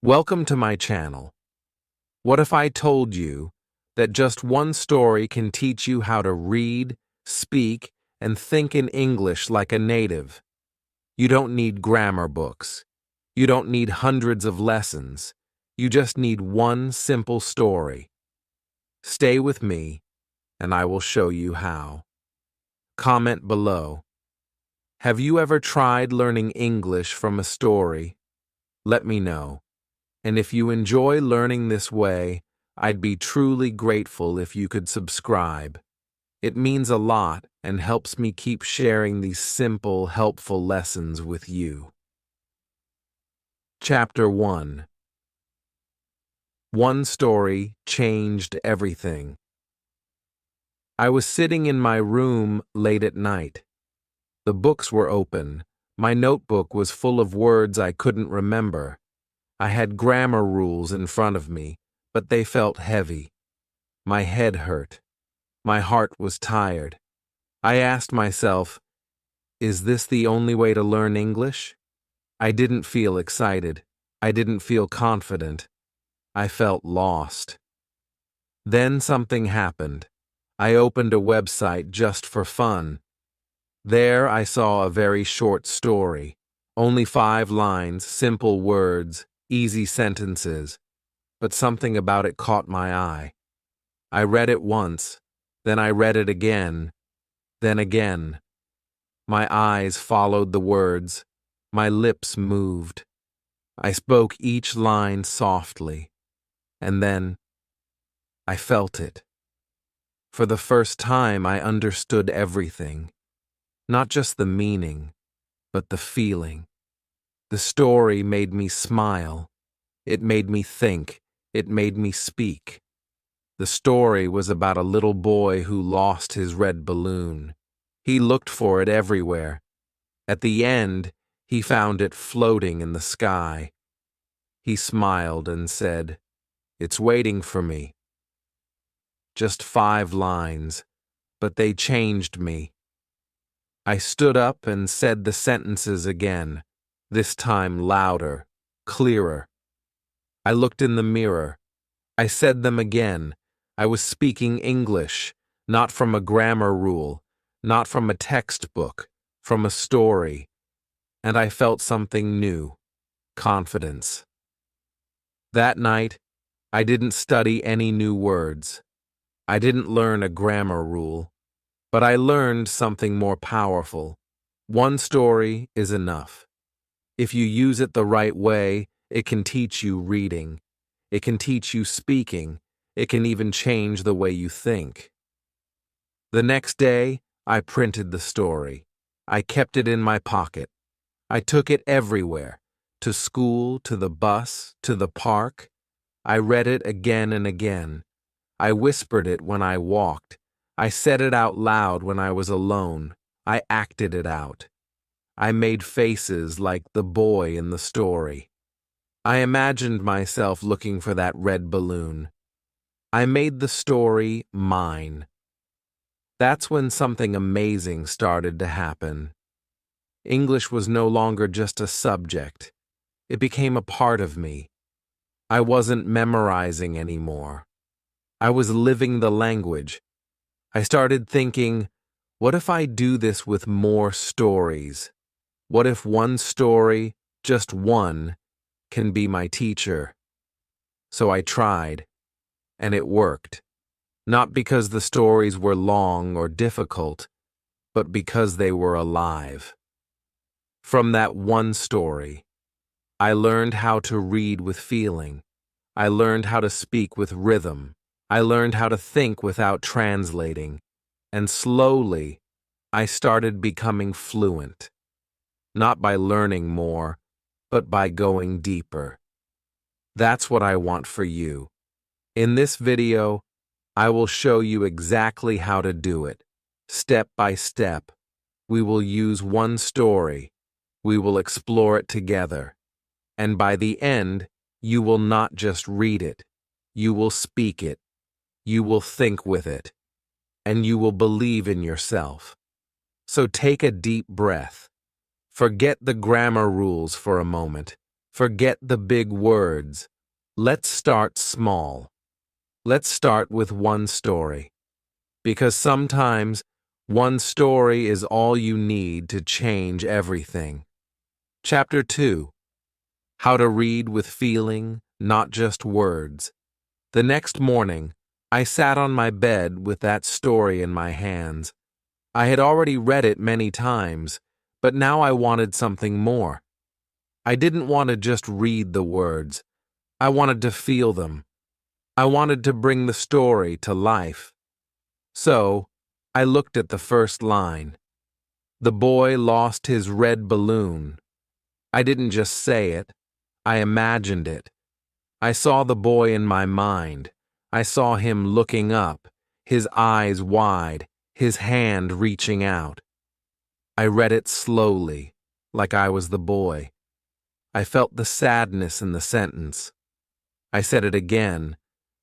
Welcome to my channel. What if I told you that just one story can teach you how to read, speak, and think in English like a native? You don't need grammar books. You don't need hundreds of lessons. You just need one simple story. Stay with me, and I will show you how. Comment below. Have you ever tried learning English from a story? Let me know. And if you enjoy learning this way, I'd be truly grateful if you could subscribe. It means a lot and helps me keep sharing these simple, helpful lessons with you. Chapter 1. One story changed everything. I was sitting in my room late at night. The books were open. My notebook was full of words I couldn't remember. I had grammar rules in front of me, but they felt heavy. My head hurt. My heart was tired. I asked myself, is this the only way to learn English? I didn't feel excited. I didn't feel confident. I felt lost. Then something happened. I opened a website just for fun. There I saw a very short story. Only 5 lines, simple words, easy sentences, but something about it caught my eye. I read it once, then I read it again, then again. My eyes followed the words, my lips moved. I spoke each line softly, and then I felt it. For the first time, I understood everything, not just the meaning, but the feeling. The story made me smile. It made me think. It made me speak. The story was about a little boy who lost his red balloon. He looked for it everywhere. At the end, he found it floating in the sky. He smiled and said, "It's waiting for me." Just 5 lines, but they changed me. I stood up and said the sentences again. This time louder, clearer. I looked in the mirror. I said them again. I was speaking English, not from a grammar rule, not from a textbook, from a story. And I felt something new, confidence. That night, I didn't study any new words. I didn't learn a grammar rule, but I learned something more powerful. One story is enough. If you use it the right way, it can teach you reading. It can teach you speaking. It can even change the way you think. The next day, I printed the story. I kept it in my pocket. I took it everywhere, to school, to the bus, to the park. I read it again and again. I whispered it when I walked. I said it out loud when I was alone. I acted it out. I made faces like the boy in the story. I imagined myself looking for that red balloon. I made the story mine. That's when something amazing started to happen. English was no longer just a subject. It became a part of me. I wasn't memorizing anymore. I was living the language. I started thinking, what if I do this with more stories? What if one story, just one, can be my teacher? So I tried, and it worked. Not because the stories were long or difficult, but because they were alive. From that one story, I learned how to read with feeling. I learned how to speak with rhythm. I learned how to think without translating. And slowly, I started becoming fluent. Not by learning more, but by going deeper. That's what I want for you. In this video, I will show you exactly how to do it. Step by step. We will use one story. We will explore it together. And by the end, you will not just read it. You will speak it. You will think with it. And you will believe in yourself. So take a deep breath. Forget the grammar rules for a moment. Forget the big words. Let's start small. Let's start with one story. Because sometimes one story is all you need to change everything. Chapter 2. How to read with feeling, not just words. The next morning, I sat on my bed with that story in my hands. I had already read it many times, but now I wanted something more. I didn't want to just read the words. I wanted to feel them. I wanted to bring the story to life. So, I looked at the first line. The boy lost his red balloon. I didn't just say it. I imagined it. I saw the boy in my mind. I saw him looking up, his eyes wide, his hand reaching out. I read it slowly, like I was the boy. I felt the sadness in the sentence. I said it again,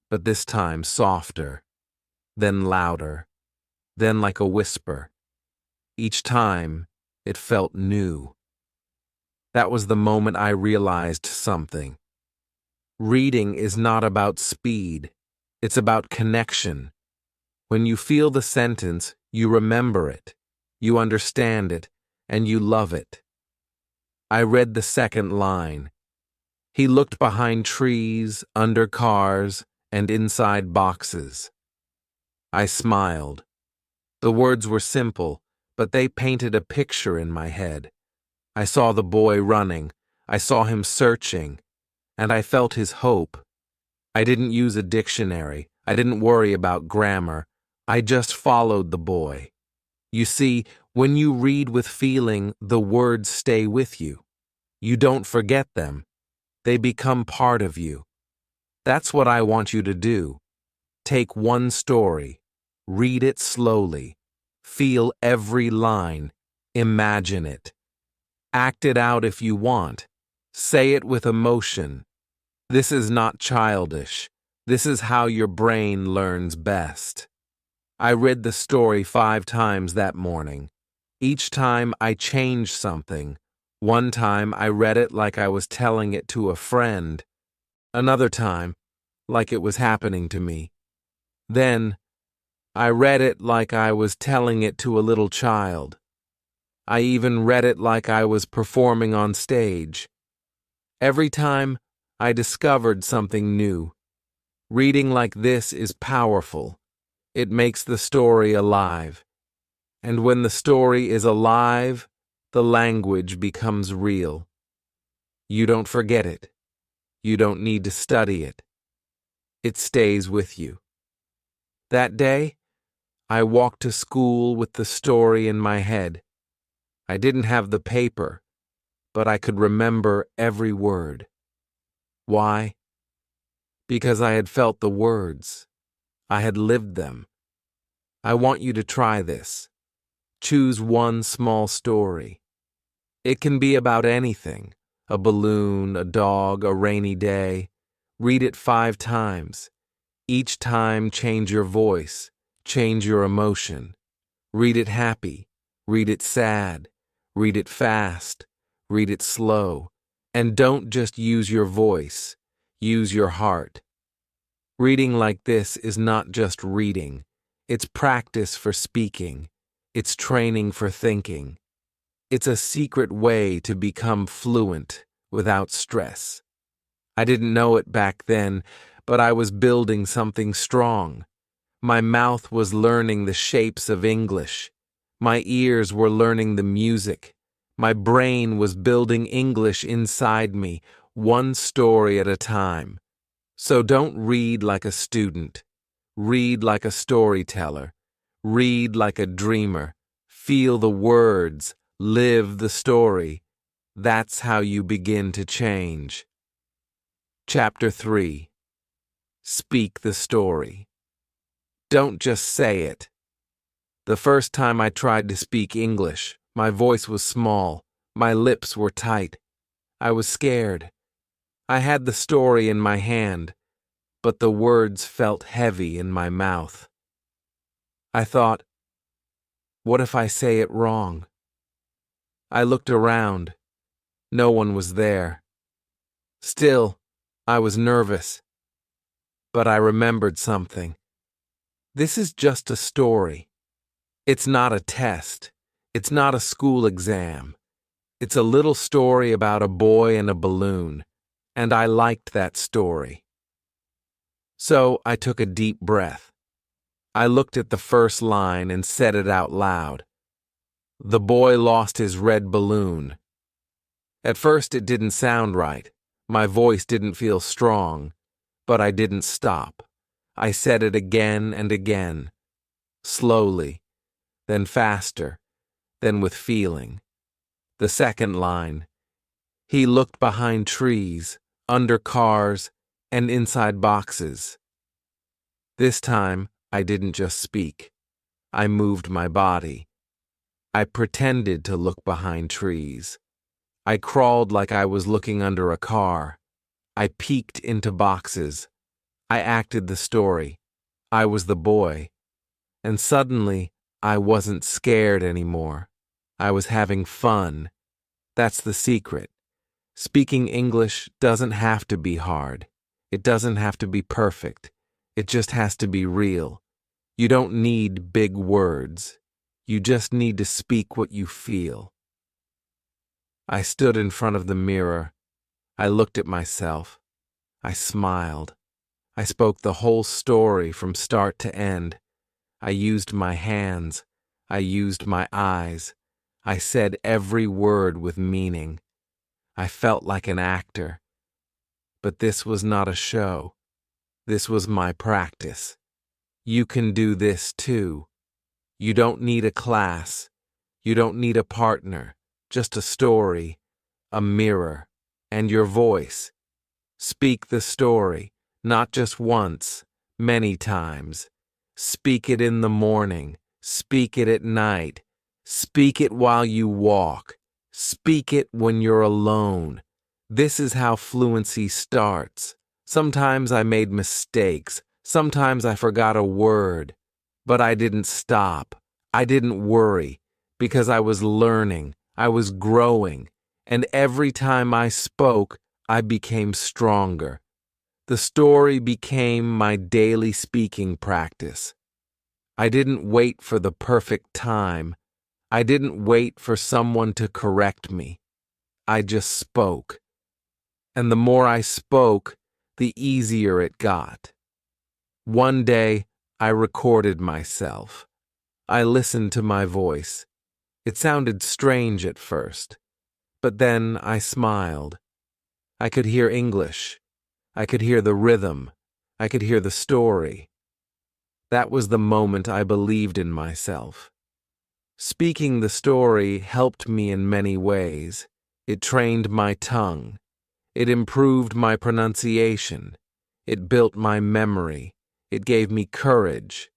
but this time softer, then louder, then like a whisper. Each time, it felt new. That was the moment I realized something. Reading is not about speed. It's about connection. When you feel the sentence, you remember it, you understand it, and you love it. I read the second line. He looked behind trees, under cars, and inside boxes. I smiled. The words were simple, but they painted a picture in my head. I saw the boy running. I saw him searching. And I felt his hope. I didn't use a dictionary. I didn't worry about grammar. I just followed the boy. You see, when you read with feeling, the words stay with you. You don't forget them. They become part of you. That's what I want you to do. Take one story. Read it slowly. Feel every line. Imagine it. Act it out if you want. Say it with emotion. This is not childish. This is how your brain learns best. I read the story 5 times that morning. Each time I changed something. One time I read it like I was telling it to a friend. Another time, like it was happening to me. Then, I read it like I was telling it to a little child. I even read it like I was performing on stage. Every time, I discovered something new. Reading like this is powerful. It makes the story alive. And when the story is alive, the language becomes real. You don't forget it. You don't need to study it. It stays with you. That day, I walked to school with the story in my head. I didn't have the paper, but I could remember every word. Why? Because I had felt the words. I had lived them. I want you to try this. Choose one small story. It can be about anything. A balloon, a dog, a rainy day. Read it 5 times. Each time change your voice, change your emotion. Read it happy, read it sad, read it fast, read it slow. And don't just use your voice, use your heart. Reading like this is not just reading. It's practice for speaking. It's training for thinking. It's a secret way to become fluent without stress. I didn't know it back then, but I was building something strong. My mouth was learning the shapes of English. My ears were learning the music. My brain was building English inside me, one story at a time. So don't read like a student. Read like a storyteller. Read like a dreamer. Feel the words. Live the story. That's how you begin to change. Chapter 3. Speak the story. Don't just say it. The first time I tried to speak English, my voice was small. My lips were tight. I was scared. I had the story in my hand, but the words felt heavy in my mouth. I thought, what if I say it wrong? I looked around. No one was there. Still, I was nervous, but I remembered something. This is just a story. It's not a test. It's not a school exam. It's a little story about a boy and a balloon, and I liked that story. So I took a deep breath. I looked at the first line and said it out loud. The boy lost his red balloon. At first it didn't sound right. My voice didn't feel strong, but I didn't stop. I said it again and again, slowly, then faster, then with feeling. The second line. He looked behind trees, under cars, and inside boxes. This time, I didn't just speak. I moved my body. I pretended to look behind trees. I crawled like I was looking under a car. I peeked into boxes. I acted the story. I was the boy. And suddenly, I wasn't scared anymore. I was having fun. That's the secret. Speaking English doesn't have to be hard. It doesn't have to be perfect. It just has to be real. You don't need big words. You just need to speak what you feel. I stood in front of the mirror. I looked at myself. I smiled. I spoke the whole story from start to end. I used my hands. I used my eyes. I said every word with meaning. I felt like an actor. But this was not a show. This was my practice. You can do this too. You don't need a class. You don't need a partner. Just a story, a mirror, and your voice. Speak the story, not just once, many times. Speak it in the morning. Speak it at night. Speak it while you walk. Speak it when you're alone. This is how fluency starts. Sometimes I made mistakes. Sometimes I forgot a word. But I didn't stop. I didn't worry, because I was learning. I was growing. And every time I spoke, I became stronger. The story became my daily speaking practice. I didn't wait for the perfect time. I didn't wait for someone to correct me. I just spoke. And the more I spoke, the easier it got. One day, I recorded myself. I listened to my voice. It sounded strange at first, but then I smiled. I could hear English. I could hear the rhythm. I could hear the story. That was the moment I believed in myself. Speaking the story helped me in many ways. It trained my tongue. It improved my pronunciation. It built my memory. It gave me courage.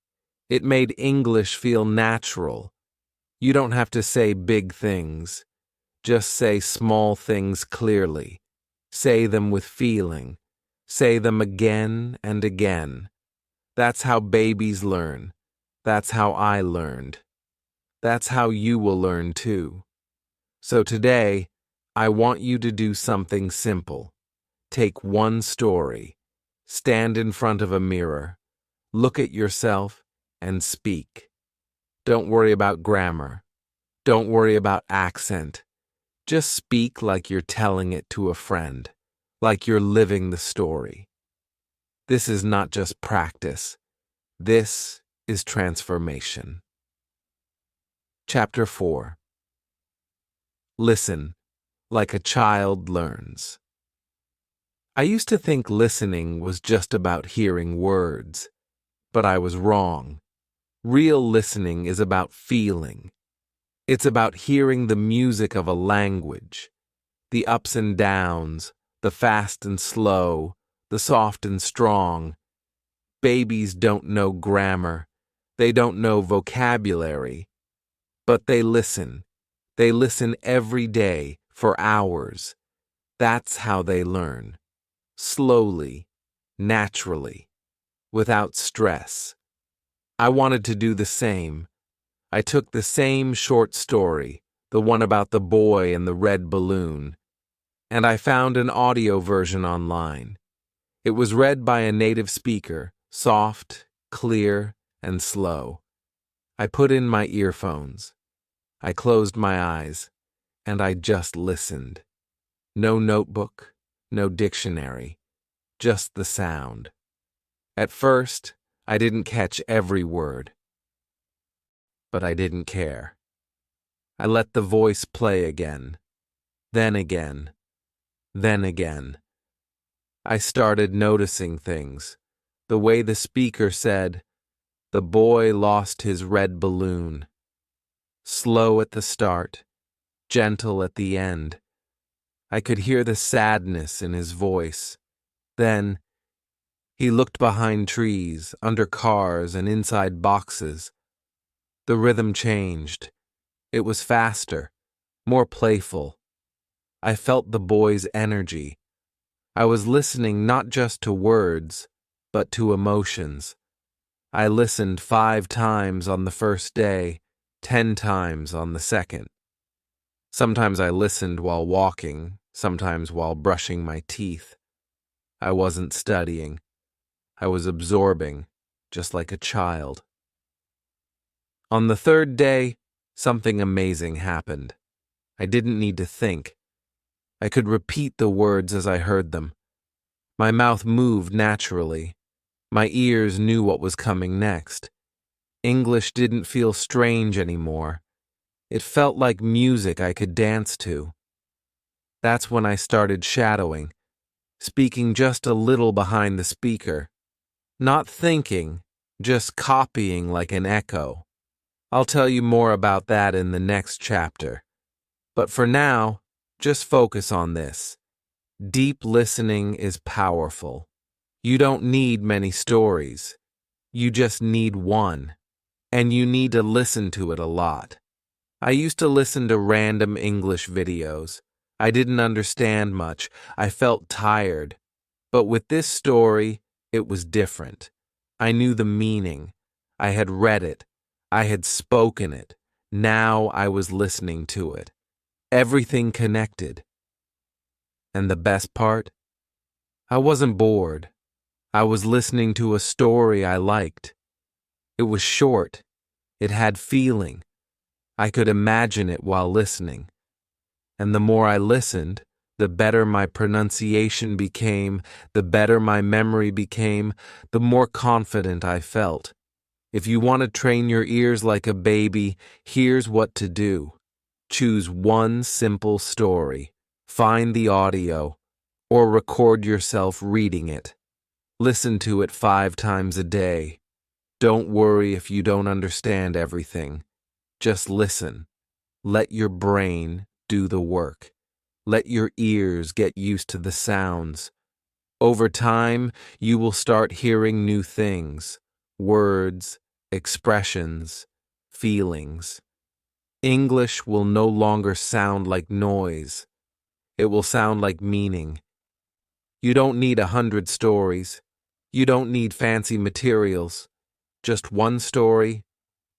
It made English feel natural. You don't have to say big things. Just say small things clearly. Say them with feeling. Say them again and again. That's how babies learn. That's how I learned. That's how you will learn too. So today, I want you to do something simple. Take one story. Stand in front of a mirror. Look at yourself and speak. Don't worry about grammar. Don't worry about accent. Just speak like you're telling it to a friend, like you're living the story. This is not just practice. This is transformation. Chapter 4. Listen, like a child learns. I used to think listening was just about hearing words, but I was wrong. Real listening is about feeling. It's about hearing the music of a language, the ups and downs, the fast and slow, the soft and strong. Babies don't know grammar. They don't know vocabulary. But they listen. They listen every day for hours. That's how they learn. Slowly, naturally, without stress. I wanted to do the same. I took the same short story, the one about the boy and the red balloon, and I found an audio version online. It was read by a native speaker, soft, clear, and slow. I put in my earphones. I closed my eyes, and I just listened. No notebook, no dictionary, just the sound. At first, I didn't catch every word, but I didn't care. I let the voice play again, then again, then again. I started noticing things. The way the speaker said, "The boy lost his red balloon." Slow at the start, gentle at the end. I could hear the sadness in his voice. Then, he looked behind trees, under cars, and inside boxes. The rhythm changed. It was faster, more playful. I felt the boy's energy. I was listening not just to words, but to emotions. I listened 5 times on the first day, 10 times on the second. Sometimes I listened while walking, sometimes while brushing my teeth. I wasn't studying. I was absorbing, just like a child. On the 3rd day, something amazing happened. I didn't need to think. I could repeat the words as I heard them. My mouth moved naturally. My ears knew what was coming next. English didn't feel strange anymore. It felt like music I could dance to. That's when I started shadowing, speaking just a little behind the speaker. Not thinking, just copying like an echo. I'll tell you more about that in the next chapter. But for now, just focus on this. Deep listening is powerful. You don't need many stories. You just need one. And you need to listen to it a lot. I used to listen to random English videos. I didn't understand much. I felt tired. But with this story, it was different. I knew the meaning. I had read it. I had spoken it. Now I was listening to it. Everything connected. And the best part? I wasn't bored. I was listening to a story I liked. It was short. It had feeling. I could imagine it while listening. And the more I listened, the better my pronunciation became, the better my memory became, the more confident I felt. If you want to train your ears like a baby, here's what to do. Choose one simple story, find the audio, or record yourself reading it. Listen to it 5 times a day. Don't worry if you don't understand everything. Just listen. Let your brain do the work. Let your ears get used to the sounds. Over time, you will start hearing new things, words, expressions, feelings. English will no longer sound like noise. It will sound like meaning. You don't need 100 stories. You don't need fancy materials. Just one story,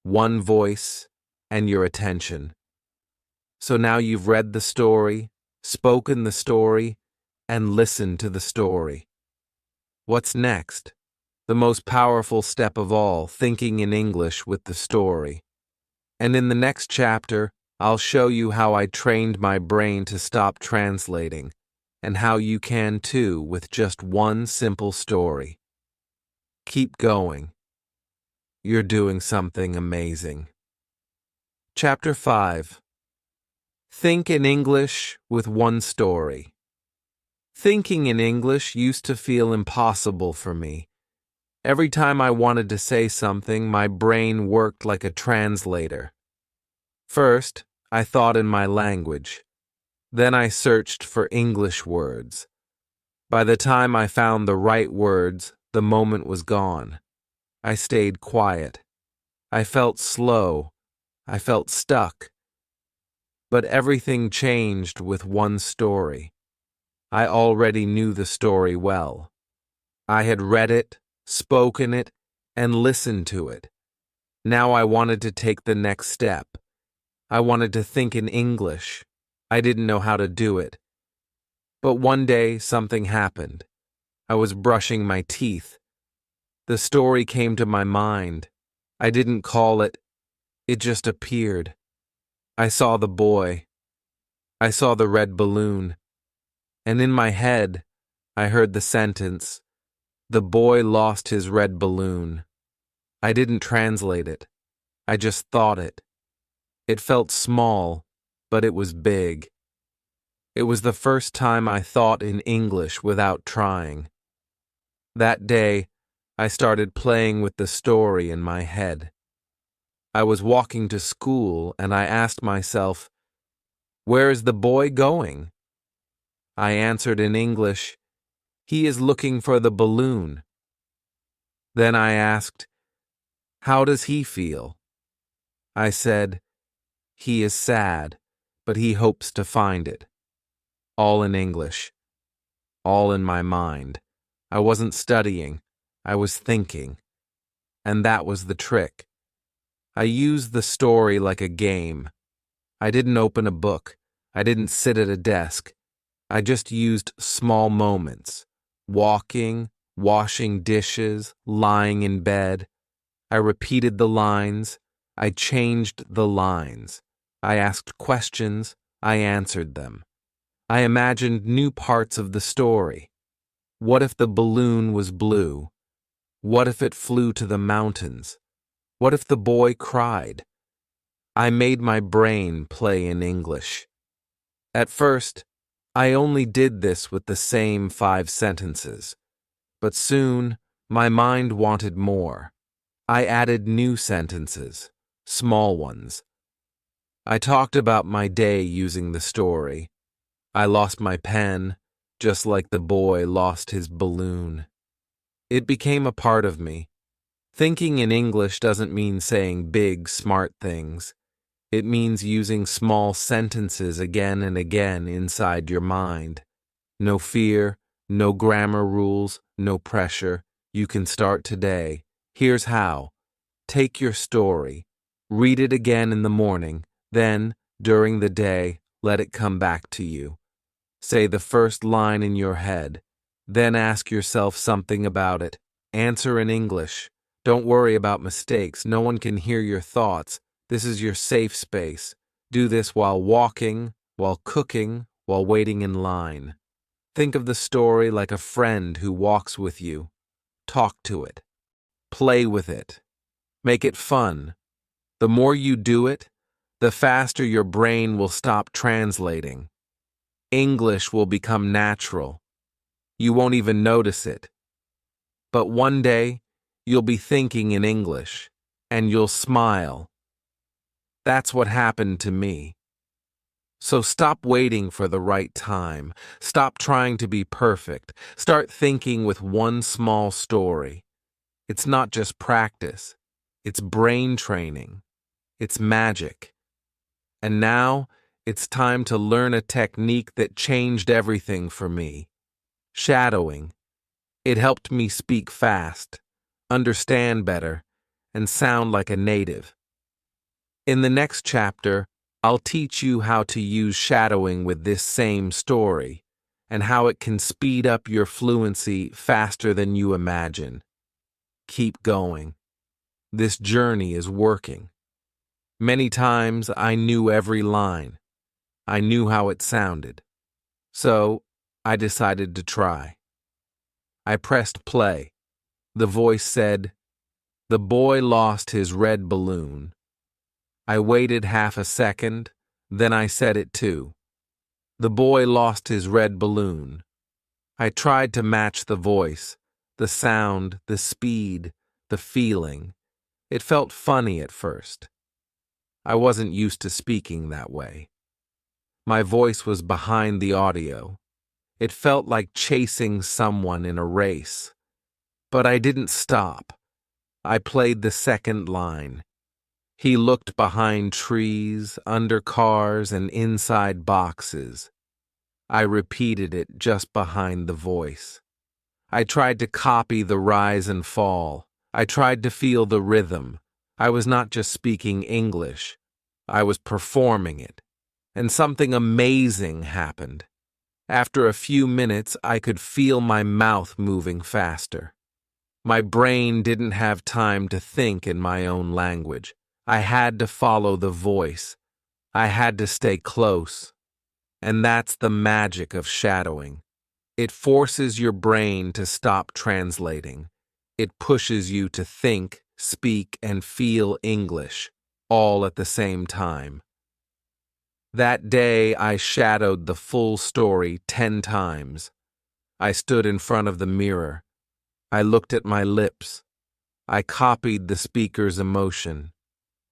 one voice, and your attention. So now you've read the story, spoken the story, and listened to the story. What's next? The most powerful step of all, thinking in English with the story. And in the next chapter, I'll show you how I trained my brain to stop translating, and how you can too with just one simple story. Keep going. You're doing something amazing. Chapter 5. Think in English with one story. Thinking in English used to feel impossible for me. Every time I wanted to say something, my brain worked like a translator. First, I thought in my language. Then I searched for English words. By the time I found the right words, the moment was gone. I stayed quiet. I felt slow. I felt stuck. But everything changed with one story. I already knew the story well. I had read it, spoken it, and listened to it. Now I wanted to take the next step. I wanted to think in English. I didn't know how to do it. But one day, something happened. I was brushing my teeth. The story came to my mind. I didn't call it. It just appeared. I saw the boy. I saw the red balloon. And in my head, I heard the sentence, "The boy lost his red balloon." I didn't translate it. I just thought it. It felt small, but it was big. It was the first time I thought in English without trying. That day, I started playing with the story in my head. I was walking to school and I asked myself, "Where is the boy going?" I answered in English, "He is looking for the balloon." Then I asked, "How does he feel?" I said, "He is sad, but he hopes to find it." All in English. All in my mind. I wasn't studying. I was thinking. And that was the trick. I used the story like a game. I didn't open a book. I didn't sit at a desk. I just used small moments. Walking, washing dishes, lying in bed. I repeated the lines. I changed the lines. I asked questions. I answered them. I imagined new parts of the story. What if the balloon was blue? What if it flew to the mountains? What if the boy cried? I made my brain play in English. At first, I only did this with the same 5 sentences. But soon, my mind wanted more. I added new sentences, small ones. I talked about my day using the story. I lost my pen, just like the boy lost his balloon. It became a part of me. Thinking in English doesn't mean saying big, smart things. It means using small sentences again and again inside your mind. No fear, no grammar rules, no pressure. You can start today. Here's how. Take your story. Read it again in the morning. Then, during the day, let it come back to you. Say the first line in your head. Then ask yourself something about it. Answer in English. Don't worry about mistakes. No one can hear your thoughts. This is your safe space. Do this while walking, while cooking, while waiting in line. Think of the story like a friend who walks with you. Talk to it. Play with it. Make it fun. The more you do it, the faster your brain will stop translating. English will become natural. You won't even notice it. But one day, you'll be thinking in English, and you'll smile. That's what happened to me. So stop waiting for the right time. Stop trying to be perfect. Start thinking with one small story. It's not just practice. It's brain training. It's magic. And now, it's time to learn a technique that changed everything for me. Shadowing. It helped me speak fast, understand better, and sound like a native. In the next chapter, I'll teach you how to use shadowing with this same story, and how it can speed up your fluency faster than you imagine. Keep going. This journey is working. Many times I knew every line. I knew how it sounded. So, I decided to try. I pressed play. The voice said, "The boy lost his red balloon." I waited half a second, then I said it too. "The boy lost his red balloon." I tried to match the voice, the sound, the speed, the feeling. It felt funny at first. I wasn't used to speaking that way. My voice was behind the audio. It felt like chasing someone in a race. But I didn't stop. I played the second line. He looked behind trees, under cars, and inside boxes. I repeated it just behind the voice. I tried to copy the rise and fall. I tried to feel the rhythm. I was not just speaking English. I was performing it. And something amazing happened. After a few minutes, I could feel my mouth moving faster. My brain didn't have time to think in my own language. I had to follow the voice. I had to stay close. And that's the magic of shadowing. It forces your brain to stop translating. It pushes you to think, speak, and feel English, all at the same time. That day, I shadowed the full story 10 times. I stood in front of the mirror. I looked at my lips. I copied the speaker's emotion.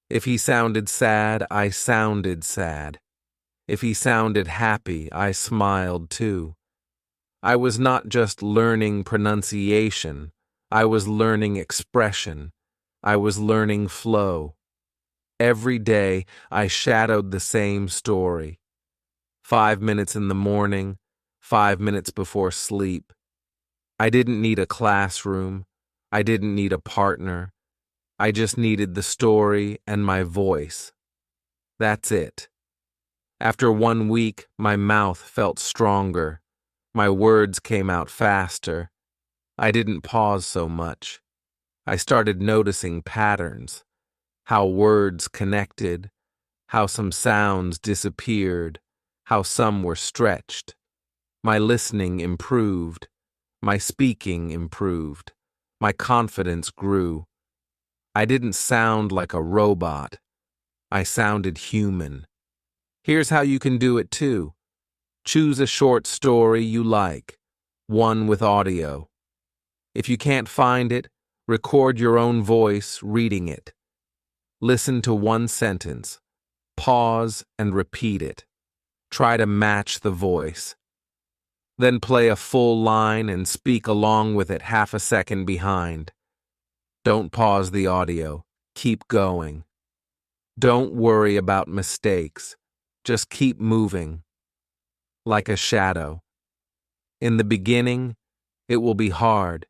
If he sounded sad, I sounded sad. If he sounded happy, I smiled too. I was not just learning pronunciation. I was learning expression. I was learning flow. Every day, I shadowed the same story. 5 minutes in the morning, 5 minutes before sleep. I didn't need a classroom. I didn't need a partner. I just needed the story and my voice. That's it. After 1 week, my mouth felt stronger. My words came out faster. I didn't pause so much. I started noticing patterns, how words connected, how some sounds disappeared, how some were stretched. My listening improved. My speaking improved. My confidence grew. I didn't sound like a robot. I sounded human. Here's how you can do it too. Choose a short story you like, one with audio. If you can't find it, record your own voice reading it. Listen to one sentence. Pause and repeat it. Try to match the voice. Then play a full line and speak along with it half a second behind. Don't pause the audio. Keep going. Don't worry about mistakes. Just keep moving. Like a shadow. In the beginning, it will be hard.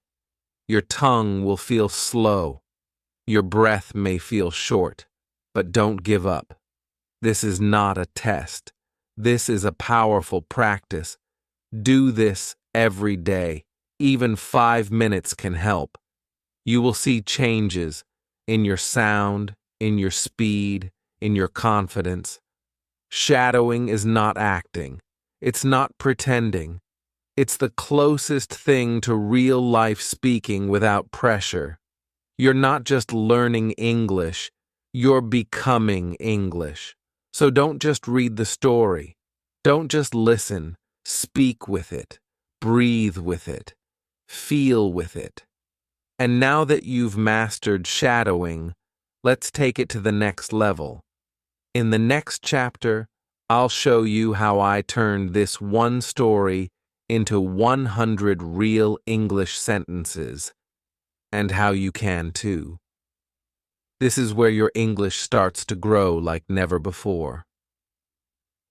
Your tongue will feel slow. Your breath may feel short, but don't give up. This is not a test. This is a powerful practice. Do this every day. Even 5 minutes can help. You will see changes in your sound, in your speed, in your confidence. Shadowing is not acting. It's not pretending. It's the closest thing to real-life speaking without pressure. You're not just learning English, you're becoming English. So don't just read the story. Don't just listen. Speak with it. Breathe with it. Feel with it. And now that you've mastered shadowing, let's take it to the next level. In the next chapter, I'll show you how I turned this one story into 100 real English sentences, and how you can too. This is where your English starts to grow like never before.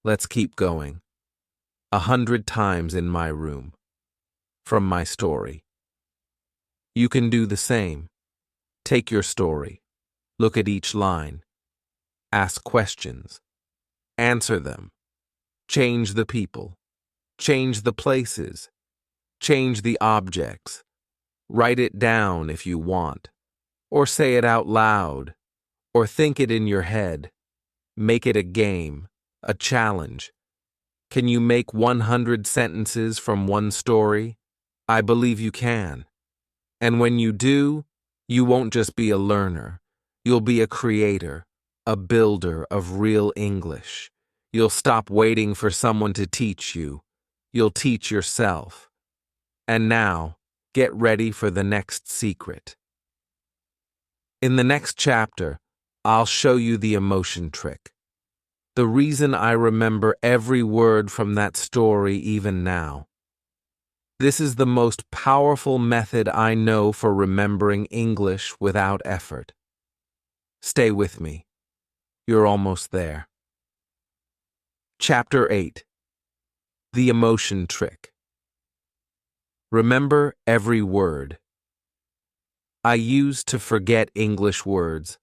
Let's keep going. 100 times in my room. From my story. You can do the same. Take your story. Look at each line. Ask questions. Answer them. Change the people. Change the places. Change the objects. Write it down if you want. Or say it out loud. Or think it in your head. Make it a game, a challenge. Can you make 100 sentences from one story? I believe you can. And when you do, you won't just be a learner. You'll be a creator, a builder of real English. You'll stop waiting for someone to teach you. You'll teach yourself. And now, get ready for the next secret. In the next chapter, I'll show you the emotion trick. The reason I remember every word from that story even now. This is the most powerful method I know for remembering English without effort. Stay with me. You're almost there. Chapter 8. The Emotion Trick. Remember every word. I used to forget English words.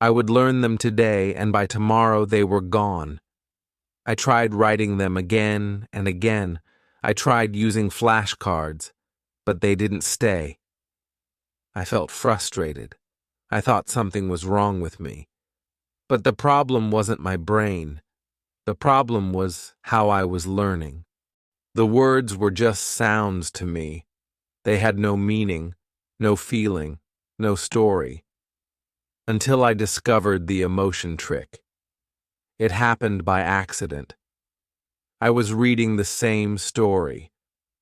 I would learn them today, and by tomorrow they were gone. I tried writing them again and again, I tried using flashcards, but they didn't stay. I felt frustrated. I thought something was wrong with me. But the problem wasn't my brain. The problem was how I was learning. The words were just sounds to me. They had no meaning, no feeling, no story. Until I discovered the emotion trick. It happened by accident. I was reading the same story,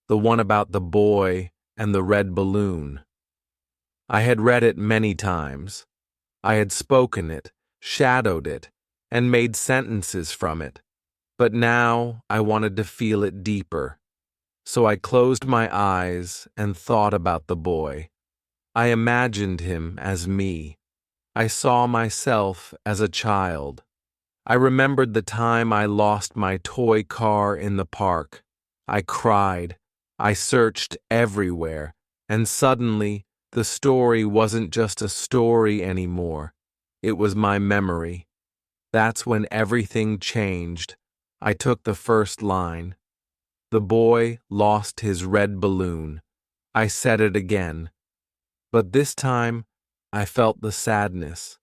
the one about the boy and the red balloon. I had read it many times. I had spoken it, shadowed it, and made sentences from it. But now I wanted to feel it deeper. So I closed my eyes and thought about the boy. I imagined him as me. I saw myself as a child. I remembered the time I lost my toy car in the park. I cried. I searched everywhere. And suddenly, the story wasn't just a story anymore. It was my memory. That's when everything changed. I took the first line. The boy lost his red balloon. I said it again. But this time, I felt the sadness.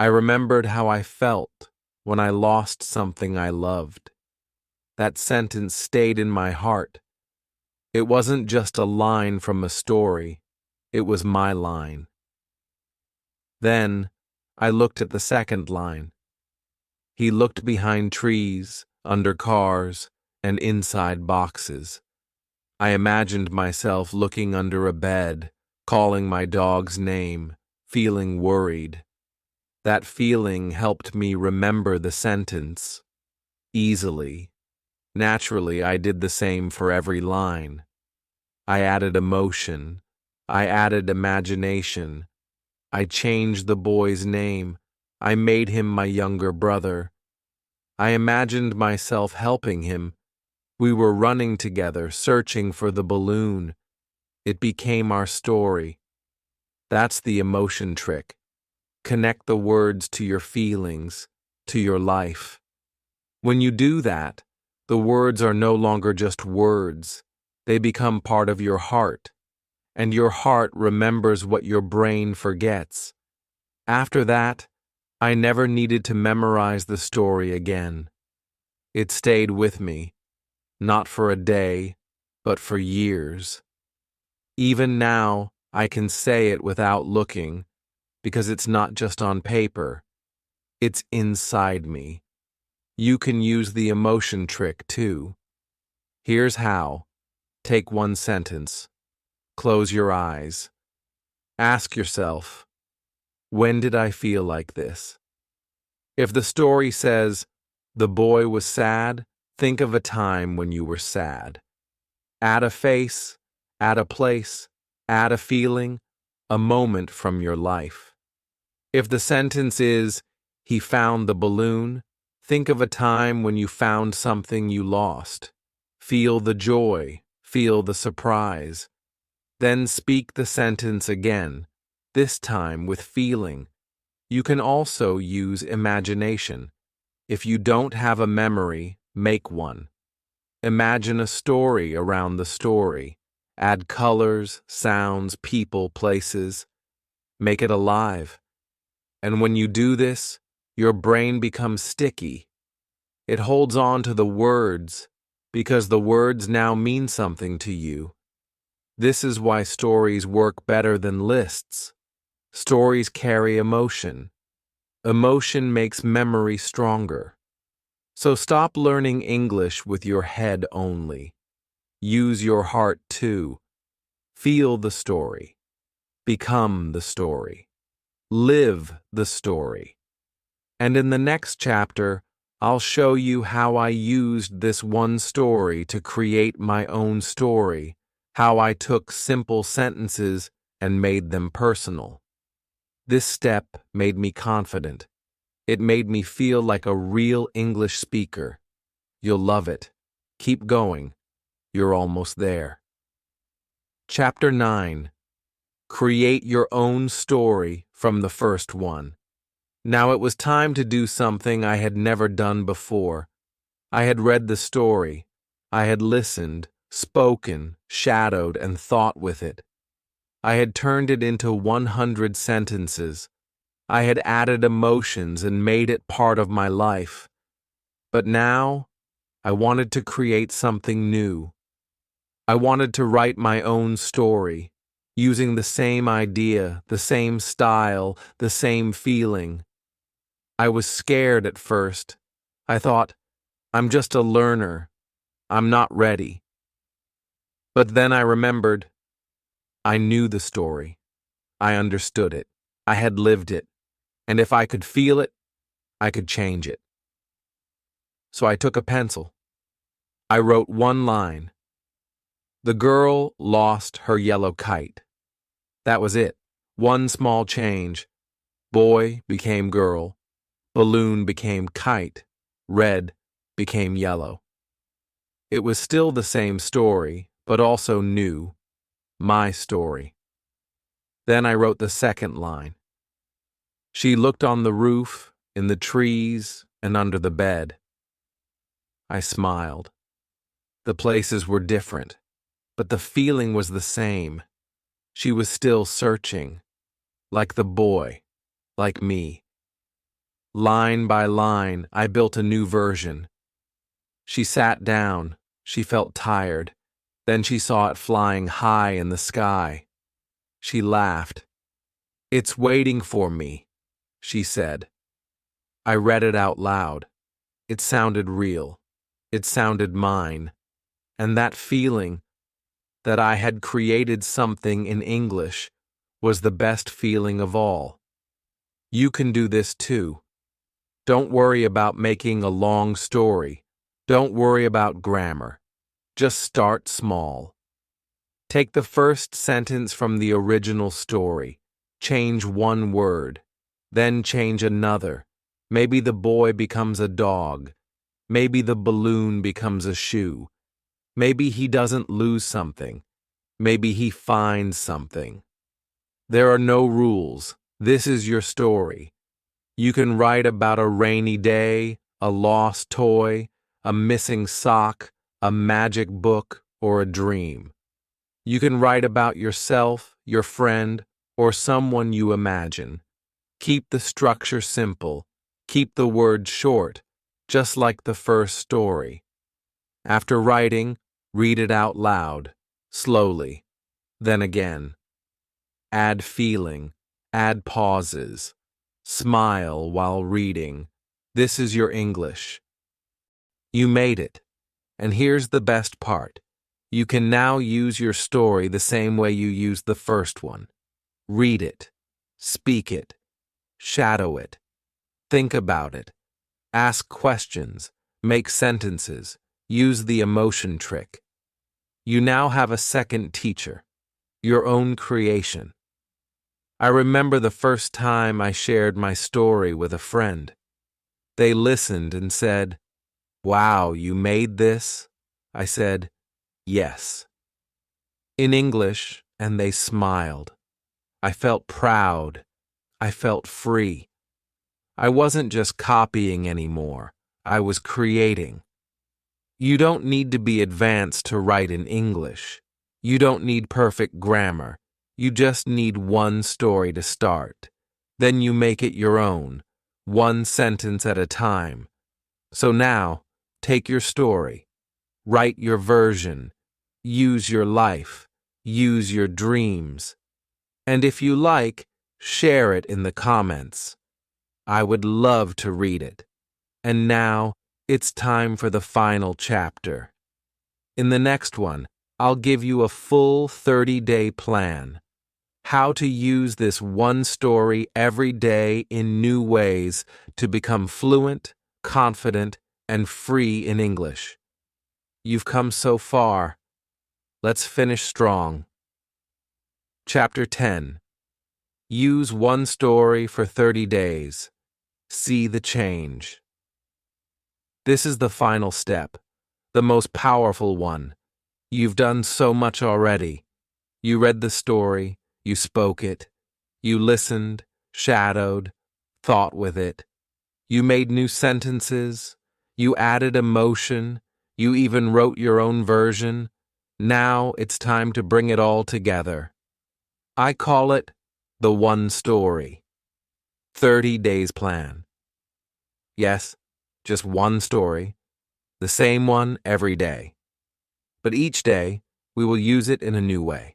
I remembered how I felt when I lost something I loved. That sentence stayed in my heart. It wasn't just a line from a story. It was my line. Then, I looked at the second line. He looked behind trees, under cars, and inside boxes. I imagined myself looking under a bed, calling my dog's name, feeling worried. That feeling helped me remember the sentence easily. Naturally, I did the same for every line. I added emotion. I added imagination. I changed the boy's name. I made him my younger brother. I imagined myself helping him. We were running together, searching for the balloon. It became our story. That's the emotion trick. Connect the words to your feelings, to your life. When you do that, the words are no longer just words. They become part of your heart, and your heart remembers what your brain forgets. After that, I never needed to memorize the story again. It stayed with me, not for a day, but for years. Even now, I can say it without looking, because it's not just on paper. It's inside me. You can use the emotion trick too. Here's how. Take one sentence. Close your eyes. Ask yourself, when did I feel like this? If the story says, the boy was sad, think of a time when you were sad. Add a face, add a place, add a feeling, a moment from your life. If the sentence is, he found the balloon, think of a time when you found something you lost. Feel the joy, feel the surprise. Then speak the sentence again, this time with feeling. You can also use imagination. If you don't have a memory, make one. Imagine a story around the story. Add colors, sounds, people, places. Make it alive. And when you do this, your brain becomes sticky. It holds on to the words because the words now mean something to you. This is why stories work better than lists. Stories carry emotion. Emotion makes memory stronger. So stop learning English with your head only. Use your heart too. Feel the story. Become the story. Live the story. And in the next chapter, I'll show you how I used this one story to create my own story, how I took simple sentences and made them personal. This step made me confident. It made me feel like a real English speaker. You'll love it. Keep going. You're almost there. Chapter 9. Create your own story from the first one. Now it was time to do something I had never done before. I had read the story. I had listened, spoken, shadowed, and thought with it. I had turned it into 100 sentences. I had added emotions and made it part of my life. But now, I wanted to create something new. I wanted to write my own story, using the same idea, the same style, the same feeling. I was scared at first. I thought, I'm just a learner. I'm not ready. But then I remembered, I knew the story. I understood it. I had lived it. And if I could feel it, I could change it. So I took a pencil. I wrote one line. The girl lost her yellow kite. That was it. One small change. Boy became girl. Balloon became kite. Red became yellow. It was still the same story, but also new. My story. Then I wrote the second line. She looked on the roof, in the trees, and under the bed. I smiled. The places were different, but the feeling was the same. She was still searching, like the boy, like me. Line by line, I built a new version. She sat down. She felt tired. Then she saw it flying high in the sky. She laughed. "It's waiting for me," she said. I read it out loud. It sounded real. It sounded mine. And that feeling that I had created something in English was the best feeling of all. You can do this too. Don't worry about making a long story. Don't worry about grammar. Just start small. Take the first sentence from the original story. Change one word. Then change another. Maybe the boy becomes a dog. Maybe the balloon becomes a shoe. Maybe he doesn't lose something. Maybe he finds something. There are no rules. This is your story. You can write about a rainy day, a lost toy, a missing sock, a magic book, or a dream. You can write about yourself, your friend, or someone you imagine. Keep the structure simple. Keep the words short, just like the first story. After writing, read it out loud, slowly, then again. Add feeling, add pauses. Smile while reading. This is your English. You made it. And here's the best part. You can now use your story the same way you used the first one. Read it. Speak it. Shadow it. Think about it. Ask questions. Make sentences. Use the emotion trick. You now have a second teacher. Your own creation. I remember the first time I shared my story with a friend. They listened and said, "Wow, you made this?" I said, "Yes." In English, and they smiled. I felt proud. I felt free. I wasn't just copying anymore. I was creating. You don't need to be advanced to write in English. You don't need perfect grammar. You just need one story to start. Then you make it your own, one sentence at a time. So now, take your story. Write your version. Use your life. Use your dreams. And if you like, share it in the comments. I would love to read it. And now, it's time for the final chapter. In the next one, I'll give you a full 30-day plan. How to use this one story every day in new ways to become fluent, confident, and free in English. You've come so far. Let's finish strong. Chapter 10. Use one story for 30 days. See the change. This is the final step, the most powerful one. You've done so much already. You read the story, you spoke it, you listened, shadowed, thought with it. You made new sentences, you added emotion, You even wrote your own version. Now it's time to bring it all together. I call it the One Story 30 Days Plan. Yes, just one story, the same one every day. But each day, we will use it in a new way.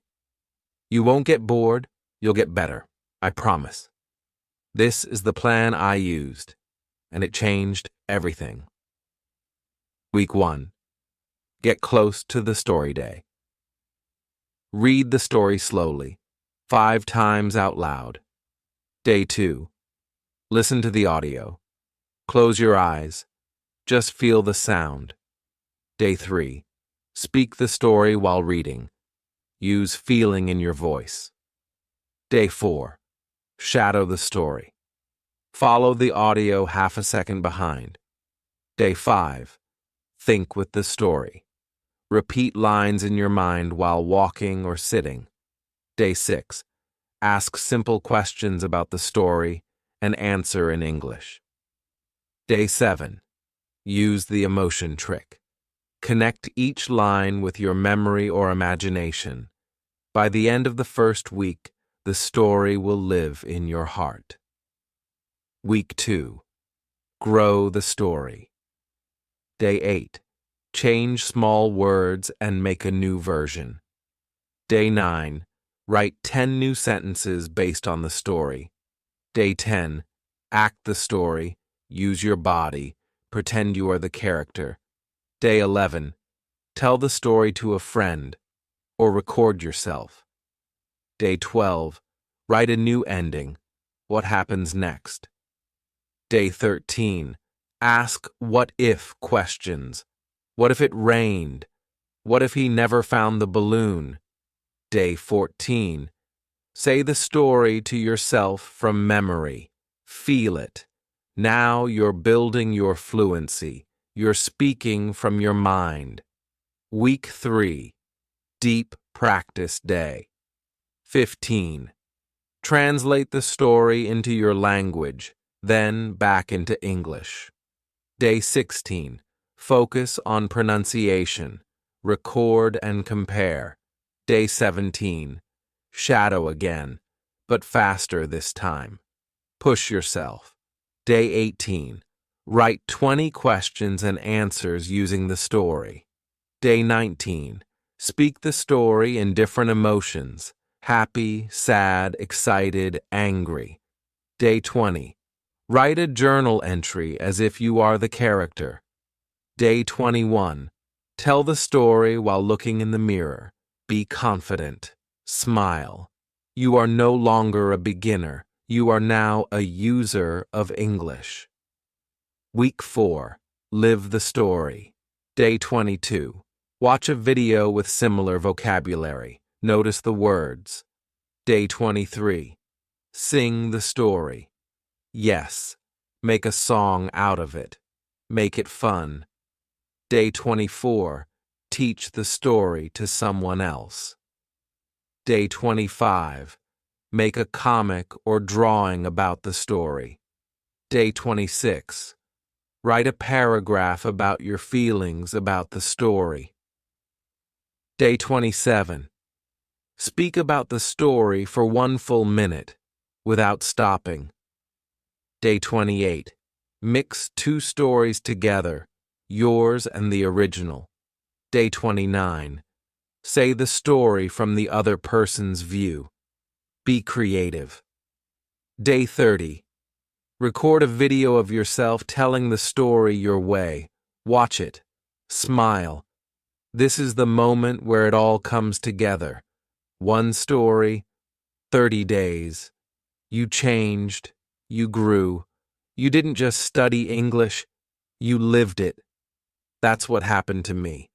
You won't get bored, you'll get better, I promise. This is the plan I used, and it changed everything. Week 1. Get close to the story day. Read the story slowly, 5 times out loud. Day 2. Listen to the audio. Close your eyes. Just feel the sound. Day 3. Speak the story while reading. Use feeling in your voice. Day 4. Shadow the story. Follow the audio half a second behind. Day 5. Think with the story. Repeat lines in your mind while walking or sitting. Day 6. Ask simple questions about the story and answer in English. Day 7. Use the emotion trick. Connect each line with your memory or imagination. By the end of the first week, the story will live in your heart. Week 2. Grow the story. Day 8. Change small words and make a new version. Day 9. Write 10 new sentences based on the story. Day 10. Act the story. Use your body. Pretend you are the character. Day 11. Tell the story to a friend or record yourself. Day 12. Write a new ending. What happens next? Day 13. Ask what-if questions. What if it rained? What if he never found the balloon? Day 14. Say the story to yourself from memory. Feel it. Now you're building your fluency. You're speaking from your mind. Week 3. Deep Practice Day. 15. Translate the story into your language, then back into English. Day 16. Focus on pronunciation. Record and compare. Day 17. Shadow again, but faster this time. Push yourself. Day 18. Write 20 questions and answers using the story. Day 19. Speak the story in different emotions: happy, sad, excited, angry. Day 20. Write a journal entry as if you are the character. Day 21. Tell the story while looking in the mirror. Be confident. Smile. You are no longer a beginner. You are now a user of English. Week 4. Live the story. Day 22. Watch a video with similar vocabulary. Notice the words. Day 23. Sing the story. Yes. Make a song out of it. Make it fun. Day 24. Teach the story to someone else. Day 25. Make a comic or drawing about the story. Day 26. Write a paragraph about your feelings about the story. Day 27. Speak about the story for 1 full minute, without stopping. Day 28. Mix 2 stories together, yours and the original. Day 29. Say the story from the other person's view. Be creative. Day 30. Record a video of yourself telling the story your way. Watch it. Smile. This is the moment where it all comes together. 1 story, 30 days. You changed. You grew. You didn't just study English. You lived it. That's what happened to me.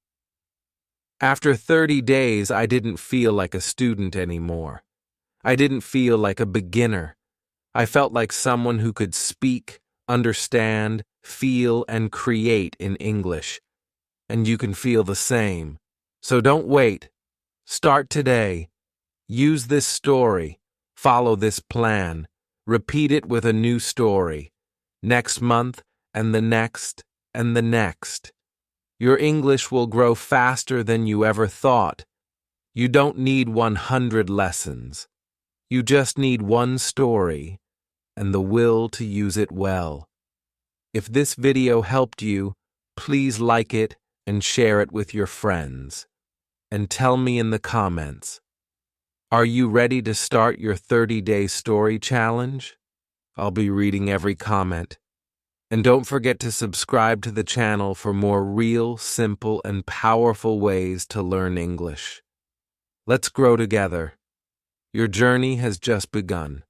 After 30 days, I didn't feel like a student anymore. I didn't feel like a beginner. I felt like someone who could speak, understand, feel, and create in English. And you can feel the same. So don't wait. Start today. Use this story. Follow this plan. Repeat it with a new story. Next month, and the next, and the next. Your English will grow faster than you ever thought. You don't need 100 lessons. You just need one story and the will to use it well. If this video helped you, please like it and share it with your friends. And tell me in the comments, are you ready to start your 30-day story challenge? I'll be reading every comment. And don't forget to subscribe to the channel for more real, simple, and powerful ways to learn English. Let's grow together. Your journey has just begun.